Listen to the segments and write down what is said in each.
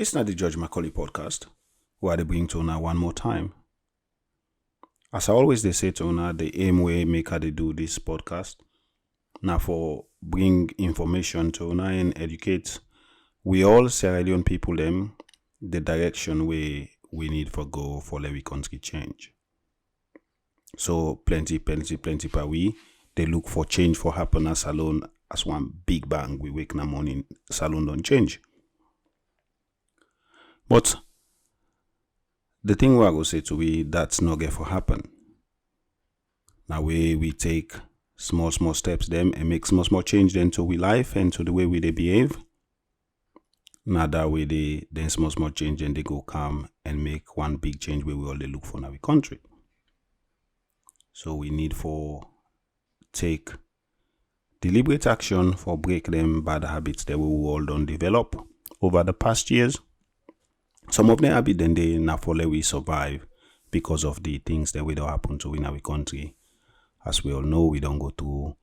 This is not the Judge Macauley podcast, where they bring to una one more time. As I always they say to una, the aim way make how they do this podcast. Now for bring information to una and educate we all Sierra Leone people them the direction we need for go for let we country change. So plenty per we they look for change for happen as alone as one big bang we wake in the morning salon don't change. But the thing we are going to say to we that's not going to happen. Now we take small steps them and make small change then to we life and to the way we they behave. Now that way they then small change and they go come and make one big change where we all they look for in our country. So we need for take deliberate action for break them bad habits that we all don't develop over the past years. Some of them habits then they not for we survive because of the things that we don't happen to in our country. As we all know, we don't go through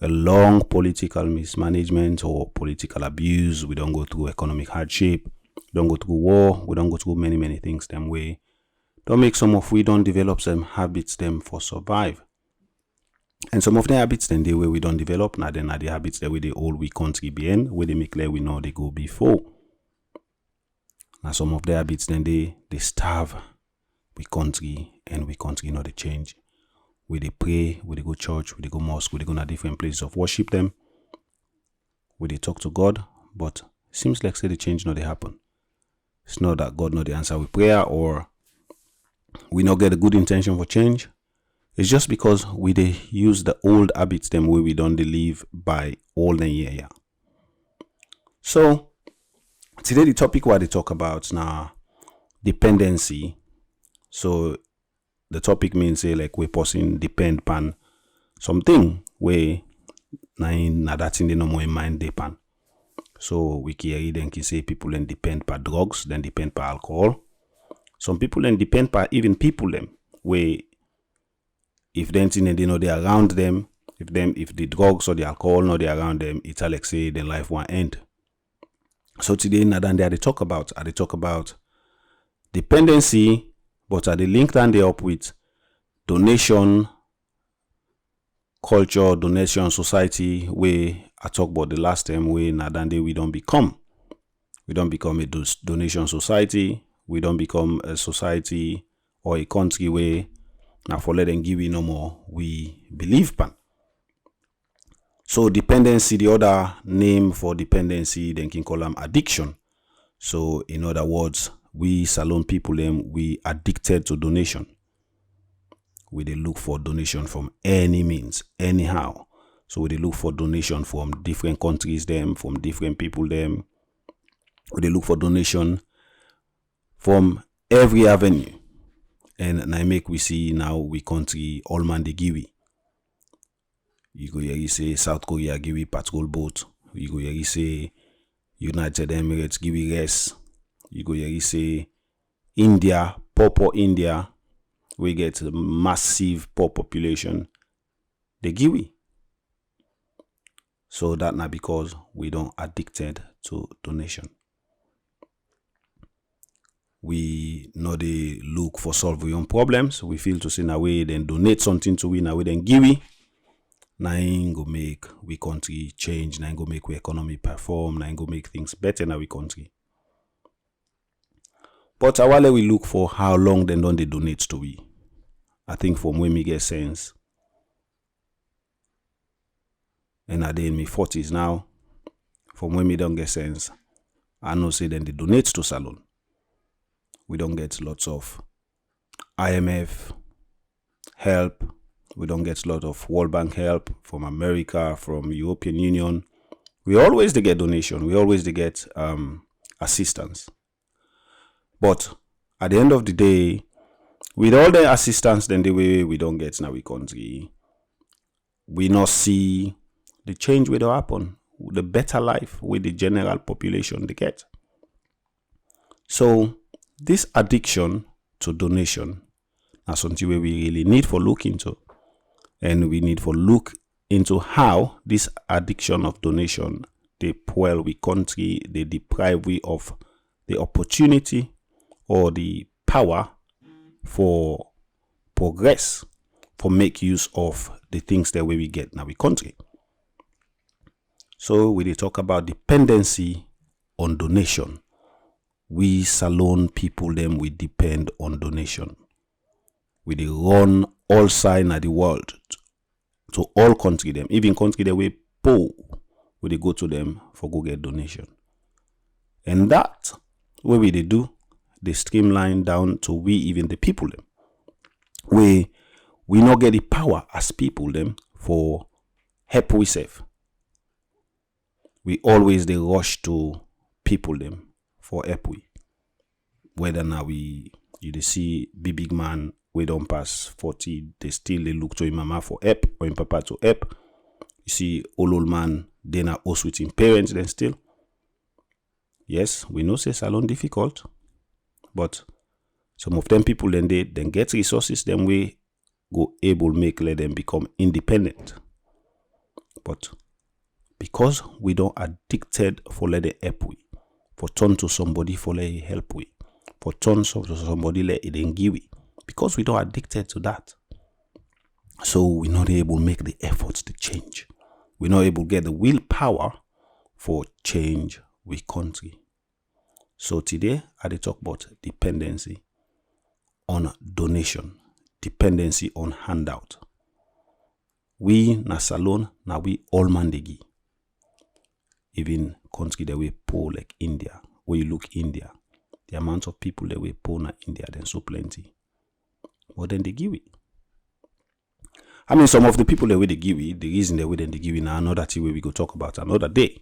a long political mismanagement or political abuse. We don't go through economic hardship. We don't go through war. We don't go through many things them way. Don't make some of we don't develop some habits them for survive. And some of the habits then they way we don't develop now then are the habits that we the old we country be in where they make clear we know they go before. Now some of the habits then they starve we country and we country know they change. We they pray, we they go church, we they go mosque, we they go to different places of worship them. We they talk to God, but it seems like say the change not they happen. It's not that God not the answer with prayer or we not get a good intention for change. It's just because we they use the old habits them where we don't live by all the year. Yeah. So today the topic what they talk about now dependency. So the topic means say like we person depend pan something where na that in the no more in mind depend. So we can say people then depend per drugs, then depend per alcohol. Some people then depend per even people them where if then they know they around them, if the drugs or the alcohol not they around them, it's like say their life won't end. So today Nadan they talk about dependency, but are they link down they up with donation culture, donation society where I talk about the last time where Nadan we don't become a donation society, we don't become a society or a country where now for let them give you no more we believe pan. So dependency, the other name for dependency, then can call them addiction. So in other words, we Salon people them we addicted to donation. We they look for donation from any means, anyhow. So we they look for donation from different countries them, from different people them. We they look for donation from every avenue. And I make we see now we country all man they give we. You go here, you say South Korea give we patrol boat. You go here, you say United Emirates give we rest. You go here, you say India, poor India, we get a massive poor population. They give we. So that not because we don't addicted to donation. We know they look for solve your own problems. We feel to say in a way, then donate something to we in a way, then give we. Now go make we country change. Now go make we economy perform. Now go make things better in our country. But while we look for how long then don't they donate to we. I think from when me get sense. And I in my 40s now. From when me don't get sense. I know say then they donate to Salon. We don't get lots of IMF help. We don't get a lot of World Bank help from America, from European Union. We always they get donation. We always they get assistance. But at the end of the day, with all the assistance, then the way we don't get in our country, we not see the change will happen, the better life with the general population they get. So this addiction to donation is something we really need for look into. And we need for look into how this addiction of donation they spoil we country, they deprive we of the opportunity or the power for progress, for make use of the things that we get in our country. So we talk about dependency on donation. We Salone people them, we depend on donation. We run all side of the world to all country them, even country that we poor, we go to them for go get donation. And that what we do, they streamline down to we even the people them. We not get the power as people them for help we save. We always they rush to people them for help we. Whether now you see big man we don't pass 40, they still they look to him mama for help or him papa to help. You see old man they not also with him parents then still. Yes, we know say Salone difficult, but some of them people then they then get resources, then we go able make let them become independent. But because we don't addicted for let it help we, for turn to somebody for let it help we, for turn to somebody let it then give we, because we don't addicted to that. So we're not able to make the efforts to change. We're not able to get the willpower for change we country. So today I talk about dependency on donation, dependency on handout. We na Salone, na we all mandegi. Even country that we poor like India, where you look India, the amount of people that we poor na India, then so plenty. But then they give it. I mean, some of the people that we they give it, the reason that we then they give it now another thing where we go talk about another day.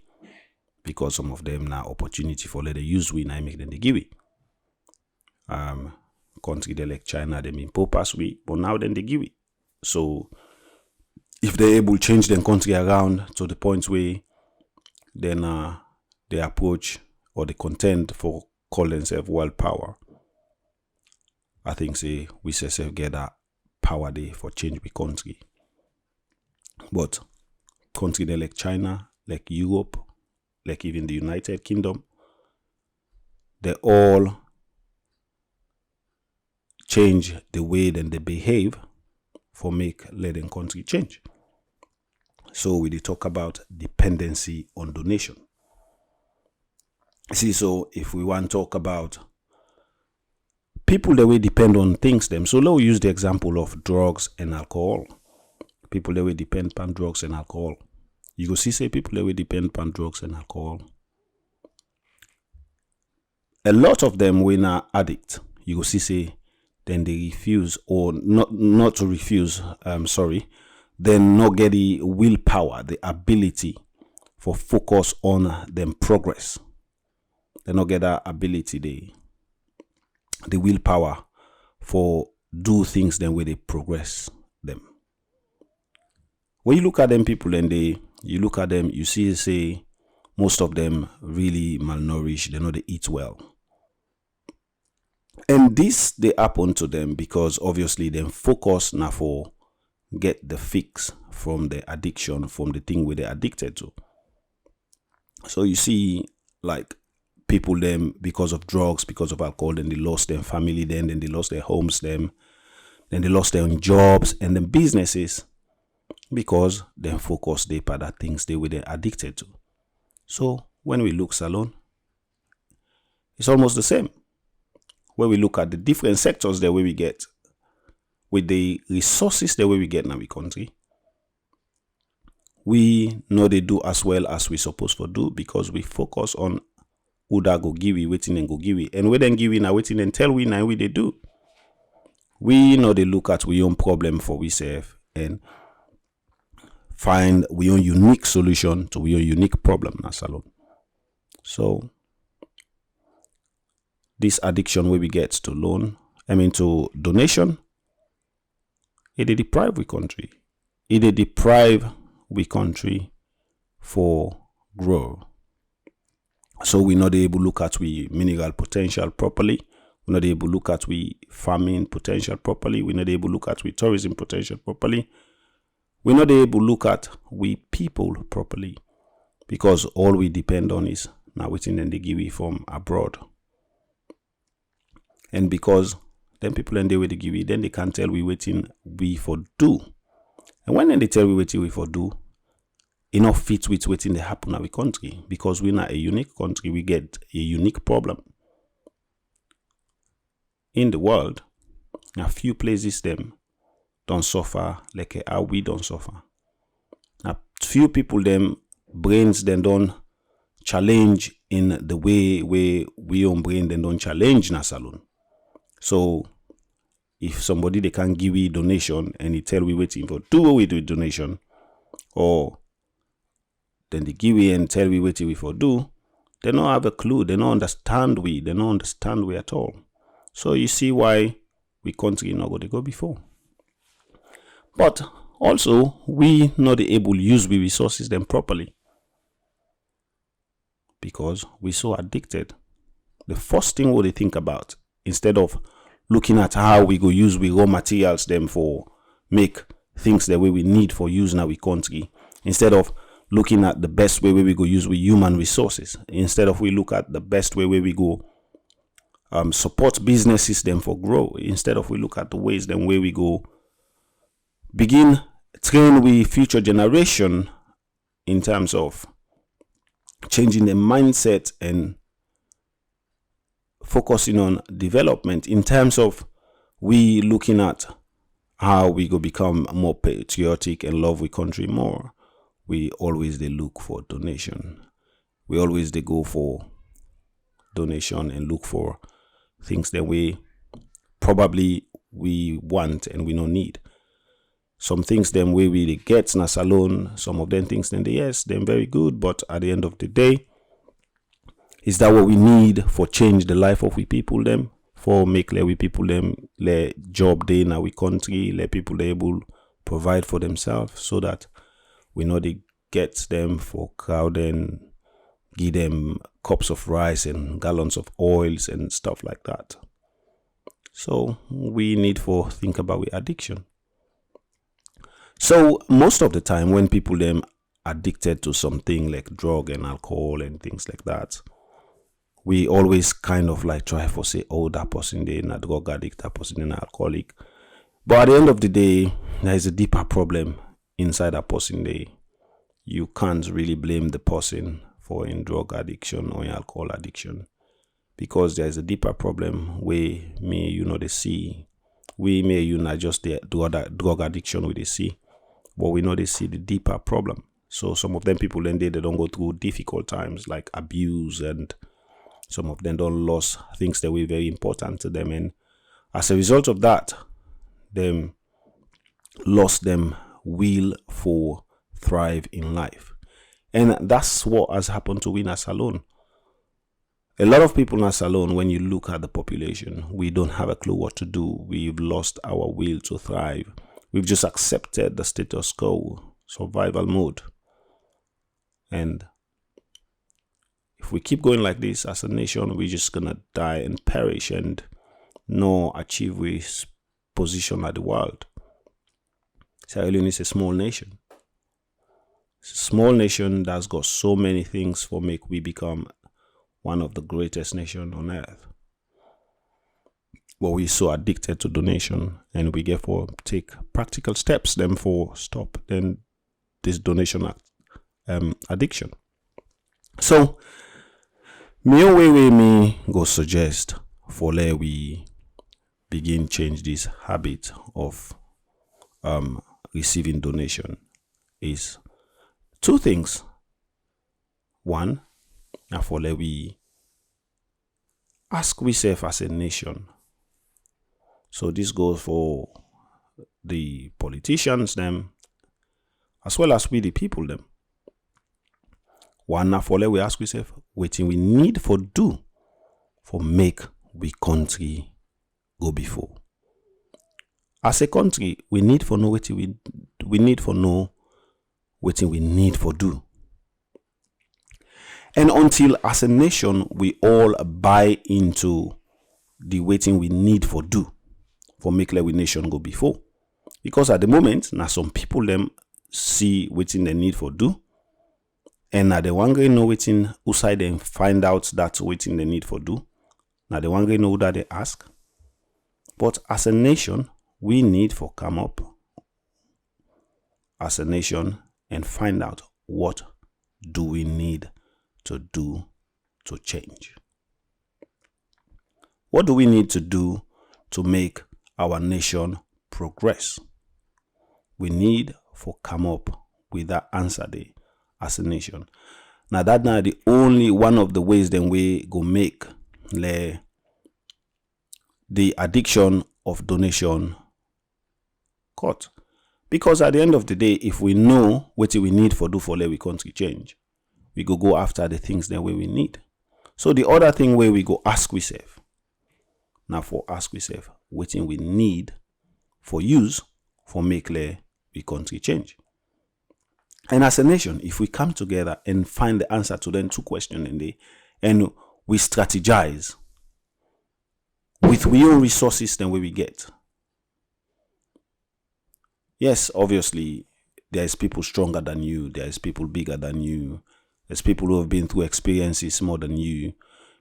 Because some of them now opportunity for let they use we now make them they give it. Country they like China, they mean poor pass we, but now then they give it. So if they're able to change their country around to the point where then they approach or they contend for call themselves world power, I think say we say get that power there for change the country. But country they like China, like Europe, like even the United Kingdom, they all change the way then they behave for make let them country change. So we talk about dependency on donation. See, so if we want to talk about people that will depend on things them, so let's use the example of drugs and alcohol. People that will depend on drugs and alcohol. You go see say people that will depend on drugs and alcohol. A lot of them when are addict. You go see say then they refuse or not to refuse. Then not get the willpower, the ability for focus on them progress. They not get that ability, the willpower for do things then where they progress them. When you look at them people and you look at them, you see say most of them really malnourished, they know they eat well. And this they happen to them because obviously they focus now for get the fix from the addiction, from the thing where they're addicted to. So you see like people them because of drugs, because of alcohol, then they lost their family, then they lost their homes, then they lost their own jobs and then businesses because they focus they part of things they were addicted to. So when we look Salone, it's almost the same. When we look at the different sectors that we get with the resources that we get in our country, we know they do as well as we supposed to do because we focus on who that go give we waiting and go give we, and we then give we now waiting and tell we now we they do. We know they look at we own problem for we self and find we own unique solution to we own unique problem na Salone. So this addiction where we get to to donation, it deprive we country. It deprive we country for grow. So we're not able to look at we mineral potential properly. We're not able to look at we farming potential properly. We're not able to look at we tourism potential properly. We're not able to look at we people properly because all we depend on is now waiting and they give we from abroad. And because them people and they will give it, then they can't tell we waiting we for do. And when they tell we waiting we for do, enough fit with waiting they happen in our country. Because we're not a unique country, we get a unique problem. In the world, a few places them don't suffer like how we don't suffer. A few people them brains then don't challenge in the way we own brain then don't challenge in a salon. So if somebody they can give you donation and he tell we waiting for 2 we do donation, or then they give you and tell we waiting we for do, they don't have a clue, they don't understand we at all. So you see why we country not go to go before. But also we not able to use we resources them properly because we so addicted. The first thing what they think about, instead of looking at how we go use we raw materials them for make things the way we need for use in our country, instead of looking at the best way we go use we human resources, instead of we look at the best way we go support businesses them for grow, instead of we look at the ways then where we go begin train we future generation in terms of changing the mindset and focusing on development, in terms of we looking at how we go become more patriotic and love we country more. We always they look for donation. We always they go for donation and look for things that we probably we want and we don't need. Some things them we really get in a salon, some of them things then they yes, they're very good, but at the end of the day, is that what we need for change the life of we people them, for make we people them job day in our country, let people able provide for themselves, so that we know they get them for crowd and give them cups of rice and gallons of oils and stuff like that. So we need for think about we addiction. So most of the time when people them addicted to something like drug and alcohol and things like that, we always kind of like try for say, oh, that person they not drug addict, that person they not alcoholic. But at the end of the day, there is a deeper problem inside that person. You can't really blame the person for in drug addiction or in alcohol addiction, because there is a deeper problem where me you know they see. We may you not just the drug addiction we they see, but we know they see the deeper problem. So some of them people then they don't go through difficult times like abuse, and some of them don't lose things that were very important to them, and as a result of that, them lost them will for thrive in life. And that's what has happened to Winners alone. A lot of people in salon, when you look at the population, we don't have a clue what to do. We've lost our will to thrive. We've just accepted the status quo, survival mode. And if we keep going like this as a nation, we're just gonna die and perish and not achieve we position at the world. Sierra Leone is a small nation. It's a small nation that's got so many things for make we become one of the greatest nations on earth. But we're so addicted to donation, and we therefore take practical steps then for stop then this donation addiction. So me go suggest for let we begin change this habit of receiving donation is 2 things. One, for let we ask ourselves as a nation. So this goes for the politicians them, as well as we the people them. One, for let we ask ourselves what we need for do for make we country go before. As a country, we need for know what we need for know what we need for do. And until as a nation we all buy into the waiting we need for do for make like we nation go before. Because at the moment, now some people them see waiting they need for do, and now they want to know waiting who side them find out that waiting they need for do. Now they want to know who that they ask. But as a nation, we need to come up as a nation and find out what do we need to do to change. What do we need to do to make our nation progress? We need to come up with that answer there as a nation. Now that's not the only one of the ways then we go make the addiction of donation cut. Because at the end of the day, if we know what we need for do for let we country change, we go after the things that we need. So the other thing where we go ask ourselves, now for ask ourselves, what we need for use for make we country change. And as a nation, if we come together and find the answer to them two questions and we strategize with real resources than we get. Yes, obviously, there's people stronger than you. There's people bigger than you. There's people who have been through experiences more than you.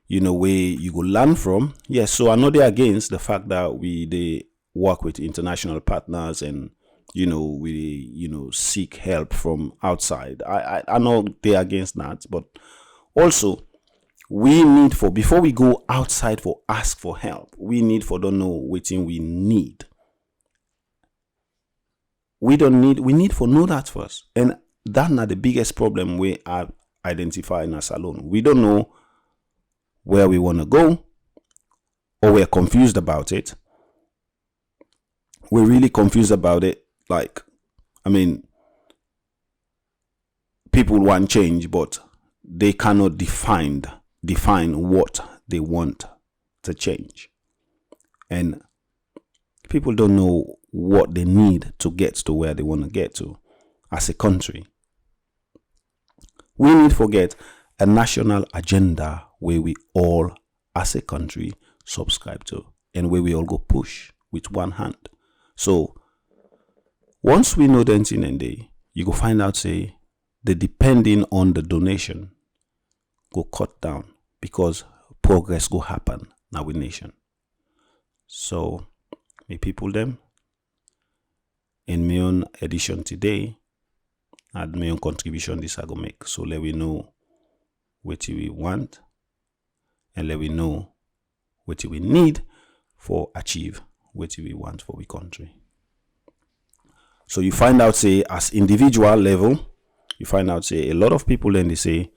You know, where you go learn from. Yes, so I'm not against the fact that they work with international partners and, we seek help from outside. I know they're against that, but also we need before we go outside for ask for help, we need to know what we need. We need to know that first. And that's not the biggest problem we are identifying as alone. We don't know where we want to go, or we're confused about it. We're really confused about it. People want change, but they cannot define what they want to change. And people don't know what they need to get to where they want to get to as a country. We need to get a national agenda where we all as a country subscribe to and where we all go push with one hand. So once we know the thing and you go find out say the depending on the donation go cut down because progress go happen now with nation. So me people them in my own edition today and my own contribution this I go make. So let we know what we want and let we know what we need for achieve what we want for the country. So you find out say as individual level, you find out say a lot of people then they say,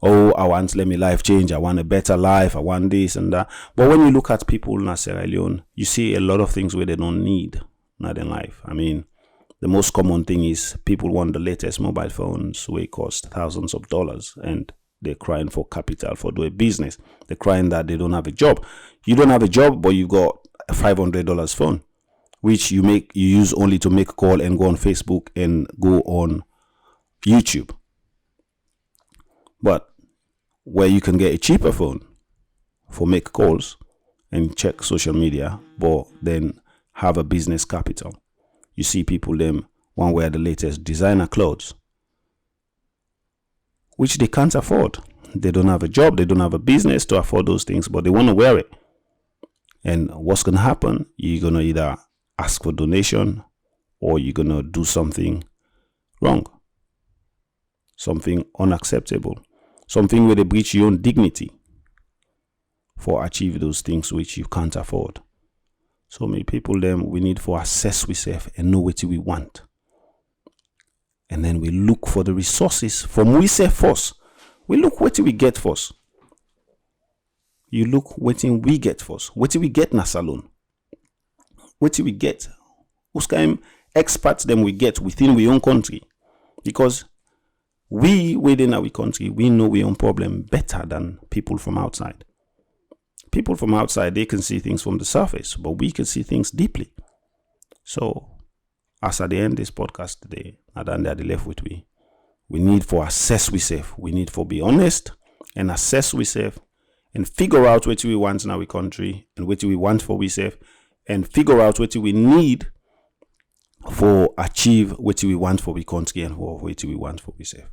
oh, I want let me life change, I want a better life, I want this and that. But when you look at people in Sierra Leone, you see a lot of things where they don't need not in life. The most common thing is people want the latest mobile phones where it cost thousands of dollars and they're crying for capital for doing business. They're crying that they don't have a job. You don't have a job, but you got a $500 phone, which you use only to make a call and go on Facebook and go on YouTube. But where you can get a cheaper phone for make calls and check social media, but then have a business capital. You see people them want wear the latest designer clothes, which they can't afford. They don't have a job, they don't have a business to afford those things, but they want to wear it. And what's going to happen? You're going to either ask for donation or you're going to do something wrong, something unacceptable, something where they breach your own dignity for achieve those things which you can't afford. So many people them we need to assess ourselves and know what we want. And then we look for the resources from we say first. We look what we get first. You look what we get first. What we get na salon. What we get. Who's kind experts them we get within our own country. Because we within our country, we know our own problem better than people from outside. People from outside, they can see things from the surface, but we can see things deeply. So, as at the end of this podcast today, at the end of the left with we need to assess ourselves. We need to be honest and assess ourselves and figure out what we want in our country and what we want for ourselves and figure out what we need for achieve what we want for the country and for what we want for ourselves.